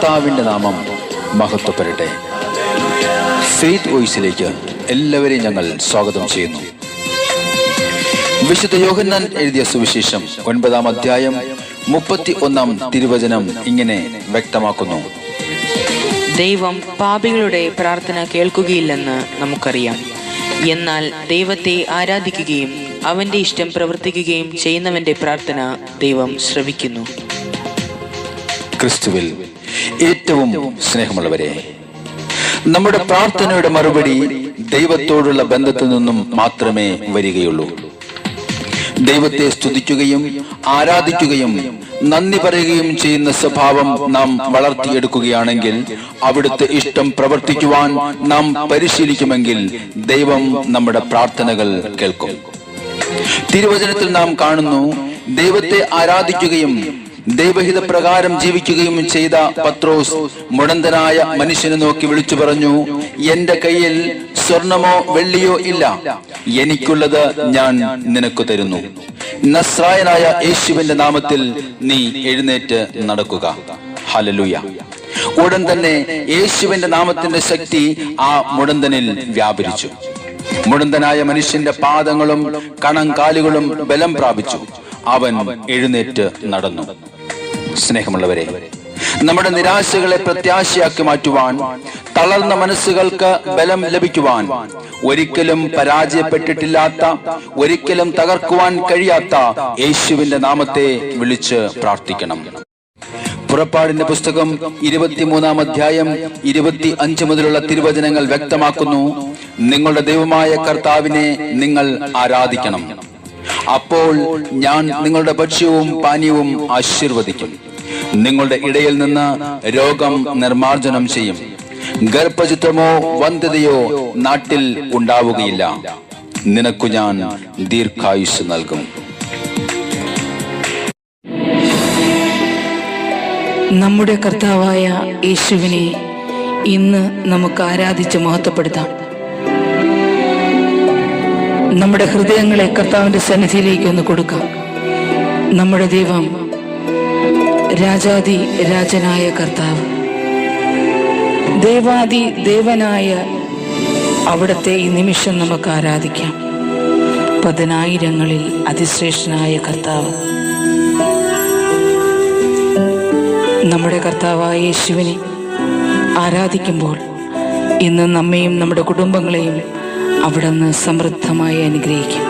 കർത്താവിൻ്റെ നാമം മഹത്വപ്പെടട്ടെ. ഫെയ്ത്ത് വോയിസിലേക്ക് എല്ലാവരെയും ഞങ്ങൾ സ്വാഗതം ചെയ്യുന്നു. വിശുദ്ധ യോഹന്നാൻ എഴുതിയ സുവിശേഷം 9-ാം അധ്യായം 31-ാം തിരുവചനം ഇങ്ങനെ വ്യക്തമാക്കുന്നു: ദൈവം പാപികളുടെ പ്രാർത്ഥന കേൾക്കുകയില്ലെന്ന് നമുക്കറിയാം. എന്നാൽ ദൈവത്തെ ആരാധിക്കുകയും അവന്റെ ഇഷ്ടം പ്രവർത്തിക്കുകയും ചെയ്യുന്നവന്റെ പ്രാർത്ഥന ദൈവം ശ്രവിക്കുന്നു. ക്രിസ്തുവിൽ ഏറ്റവും സ്നേഹമുള്ളവരെ, നമ്മുടെ പ്രാർത്ഥനയുടെ മറുപടി ദൈവത്തോടുള്ള ബന്ധത്തിൽ നിന്നും മാത്രമേ വരികയുള്ളൂ. ദൈവത്തെ സ്തുതിക്കുകയും ആരാധിക്കുകയും നന്ദി പറയുകയും ചെയ്യുന്ന സ്വഭാവം നാം വളർത്തിയെടുക്കുകയാണെങ്കിൽ, അവിടുത്തെ ഇഷ്ടം പ്രവർത്തിക്കുവാൻ നാം പരിശീലിക്കുമെങ്കിൽ ദൈവം നമ്മുടെ പ്രാർത്ഥനകൾ കേൾക്കും. തിരുവചനത്തിൽ നാം കാണുന്നു, ദൈവത്തെ ആരാധിക്കുകയും ദൈവഹിത പ്രകാരം ജീവിക്കുകയും ചെയ്ത പത്രോസ് മുടന്തനായ മനുഷ്യനെ നോക്കി വിളിച്ചു പറഞ്ഞു: എന്റെ കയ്യിൽ സ്വർണമോ വെള്ളിയോ ഇല്ല, എനിക്കുള്ളത് ഞാൻ നിനക്ക് തരുന്നു. നസ്രായനായ യേശുവിന്റെ നാമത്തിൽ നീ എഴുന്നേറ്റ് നടക്കുക. ഹല്ലേലൂയ. ഉടൻ തന്നെ യേശുവിന്റെ നാമത്തിന്റെ ശക്തി ആ മുടന്തനിൽ വ്യാപരിച്ചു. മുടന്തനായ മനുഷ്യന്റെ പാദങ്ങളും കണങ്കാലുകളും ബലം പ്രാപിച്ചു. അവൻ എഴുന്നേറ്റ് നടന്നു. സ്നേഹമുള്ളവരെ, നമ്മുടെ നിരാശകളെ പ്രത്യാശയാക്കി മാറ്റുവാൻ, തളർന്ന മനസ്സുകൾക്ക് ബലം ലഭിക്കുവാൻ, ഒരിക്കലും പരാജയപ്പെട്ടിട്ടില്ലാത്ത, ഒരിക്കലും തകർക്കുവാൻ കഴിയാത്ത യേശുവിന്റെ നാമത്തെ വിളിച്ച് പ്രാർത്ഥിക്കണം. പുറപ്പാടിന്റെ പുസ്തകം 23-ാം അധ്യായം 25 മുതലുള്ള തിരുവചനങ്ങൾ വ്യക്തമാക്കുന്നു: നിങ്ങളുടെ ദൈവമായ കർത്താവിനെ നിങ്ങൾ ആരാധിക്കണം. അപ്പോൾ ഞാൻ നിങ്ങളുടെ ഭക്ഷ്യവും പാനീയവും ആശീർവദിക്കും. നിങ്ങളുടെ ഇടയിൽ നിന്ന് രോഗം നിർമാർജനം ചെയ്യും. ഗർഭചിത്രമോ വന്ധ്യതയോ നാട്ടിൽ ഉണ്ടാവുകയില്ല. നിനക്കു ഞാൻ ദീർഘായുസ് നൽകും. നമ്മുടെ കർത്താവായ യേശുവിനെ ഇന്ന് നമുക്ക് ആരാധിച്ച് മഹത്വപ്പെടുത്താം. നമ്മുടെ ഹൃദയങ്ങളെ കർത്താവിന്റെ സന്നിധിയിലേക്ക് ഒന്ന് കൊടുക്കാം. നമ്മുടെ ദൈവം രാജാതി രാജനായ കർത്താവ്, ദേവാദി ദേവനായ അവിടുത്തെ ഈ നിമിഷം നമുക്ക് ആരാധിക്കാം. 10,000-ങ്ങളിൽ അതിശ്രേഷ്ഠനായ കർത്താവ്, നമ്മുടെ കർത്താവായ യേശുവിനെ ആരാധിക്കുമ്പോൾ ഇന്ന് നമ്മയും നമ്മുടെ കുടുംബങ്ങളെയും അവിടുന്ന് സമൃദ്ധമായി അനുഗ്രഹിക്കും.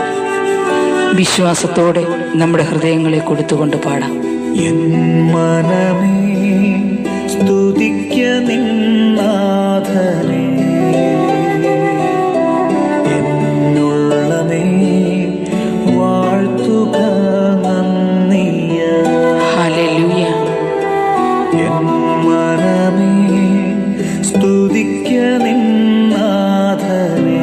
വിശ്വാസത്തോടെ നമ്മുടെ ഹൃദയങ്ങളെ കൊടുത്തുകൊണ്ട് പാടാം. എൻ മനമേ സ്തുതിക്ക നിൻ നാഥനെ, എന്നുള്ളമേ വാഴ്ത്തുക നന്ദിയ. ഹല്ലേലൂയ. എൻ മനമേ സ്തുതിക്ക നിൻ നാഥനെ,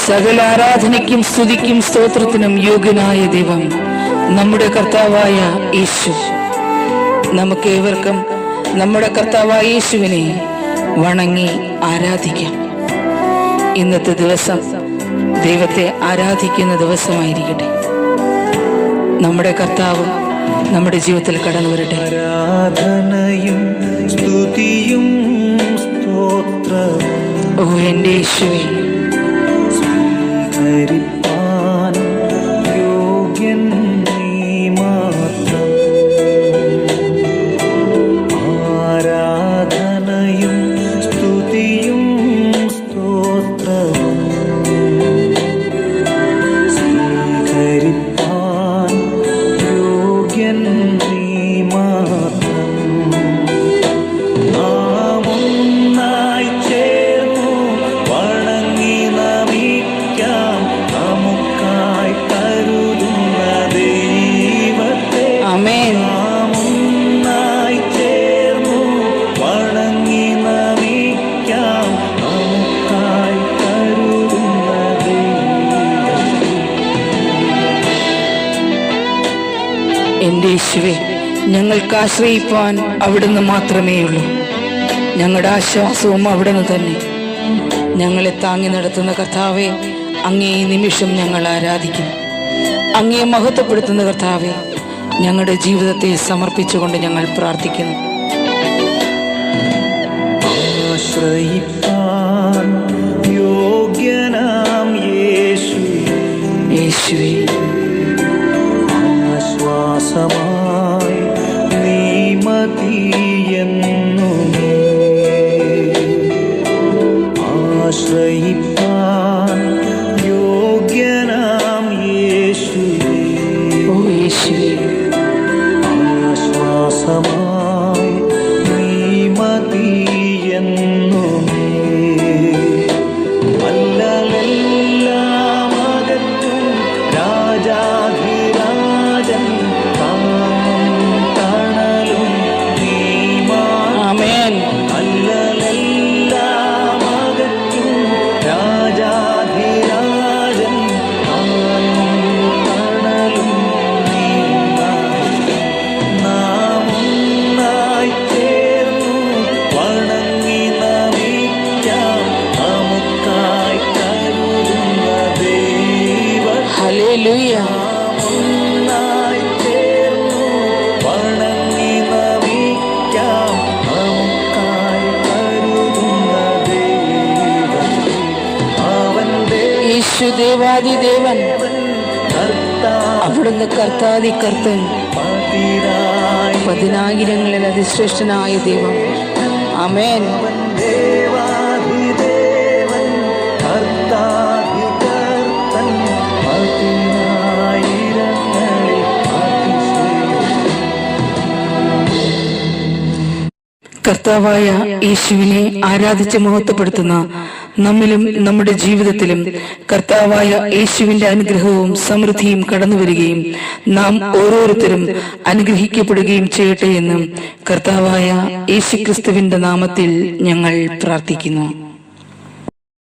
സകല ആരാധനയ്ക്കും സ്തുതിക്കും സ്തോത്രത്തിനും യോഗ്യനായ ദൈവം നമ്മുടെ കർത്താവായ യേശു. നമുക്കേവർക്കും നമ്മുടെ കർത്താവായ യേശുവിനെ വണങ്ങി ആരാധിക്കാം. ഇന്നത്തെ ദിവസം ദൈവത്തെ ആരാധിക്കുന്ന ദിവസമായിരിക്കട്ടെ. നമ്മുടെ കർത്താവ് നമ്മുടെ ജീവിതത്തിൽ കടന്നു വരട്ടെ. ആരാധനയും സ്തുതിയും സ്തോത്രവും ഓ എൻ്റെ യേശുവേ, സ്വീകരിപ്പാൻ യോഗ്യൻ നീ മാത്രം. ആരാധനയും സ്തുതിയും സ്തോത്രവും സ്വീകരിപ്പാൻ യോഗ്യൻ നീ മാത്രം. നാം ഒന്നായി ചേർന്നു വണങ്ങി നമിക്കാം നമുക്കായി കരുതുന്ന ദൈവത്തെ. ആമേൻ. നാം ഒന്നായി ചേർന്നു വണങ്ങി നമിക്കാം നമുക്കായി കരുതുന്ന ദൈവത്തെ. എൻ്റെ യേശുവേ, ഞങ്ങൾക്ക് ആശ്രയിപ്പാൻ അവിടുന്ന് മാത്രമേ ഉള്ളൂ. ഞങ്ങളുടെ ആശ്വാസവും അവിടുന്ന് തന്നെ. ഞങ്ങളെ താങ്ങി നടത്തുന്ന കർത്താവെ, അങ്ങേ ഈ നിമിഷം ഞങ്ങൾ ആരാധിക്കും. അങ്ങേ മഹത്വപ്പെടുത്തുന്ന കർത്താവെ, ഞങ്ങളുടെ ജീവിതത്തെ സമർപ്പിച്ചുകൊണ്ട് ഞങ്ങൾ പ്രാർത്ഥിക്കുന്നു. ആശ്രയിപ്പാൻ യോഗ്യനാം യേശുവേ, യേശുവേ, ആശ്വാസമായി നീ മതിയെന്നുമേ. ആശ്രയിപ്പാൻ യോഗ്യനാം യേശുവേ, ഓ യേശുവേ, ആശ്വാസമായി നീ മതിയെന്നുമേ. അല്ലലെല്ലാം അകറ്റും രാജാധിരാജൻ താങ്ങും തണലും നീ മാത്രം. ആമേൻ. അല്ലലെല്ലാം അകറ്റും രാജാധിരാജൻ താങ്ങും തണലും നീ മാത്രം. നാം ഒന്നായി ചേർന്നു വണങ്ങി നമിക്കാം നമുക്കായി കരുതുന്ന ദൈവത്തെ. ഹല്ലേലൂയ. ഒന്നായി ചേർന്നു വണങ്ങി നമിക്കാം നമുക്കായി കരുതുന്ന ദൈവത്തെ. അവന്റെ യേശു ദേവാദിദേവൻ, കർത്താവ് അവിടുന്ന് കർത്താദി കർത്തൻ, പതിനായി പതിനായിരങ്ങളിൽ അതിശ്രേഷ്ഠനായ ദൈവം. ആമേൻ. ദേവാധിദേവൻ കർത്താധികർത്തൻ പതിനായിരങ്ങളിൽ അതിശ്രേഷ്ഠൻ. കർത്താവായ യേശുവിനെ ആരാധിച്ച് മഹത്വപ്പെടുത്തുന്ന നമ്മിലും നമ്മുടെ ജീവിതത്തിലും കർത്താവായ യേശുവിന്റെ അനുഗ്രഹവും സമൃദ്ധിയും കടന്നു വരികയും നാം ഓരോരുത്തരും അനുഗ്രഹിക്കപ്പെടുകയും ചെയ്യട്ടെ എന്ന് കർത്താവായ യേശുക്രിസ്തുവിന്റെ നാമത്തിൽ ഞങ്ങൾ പ്രാർത്ഥിക്കുന്നു.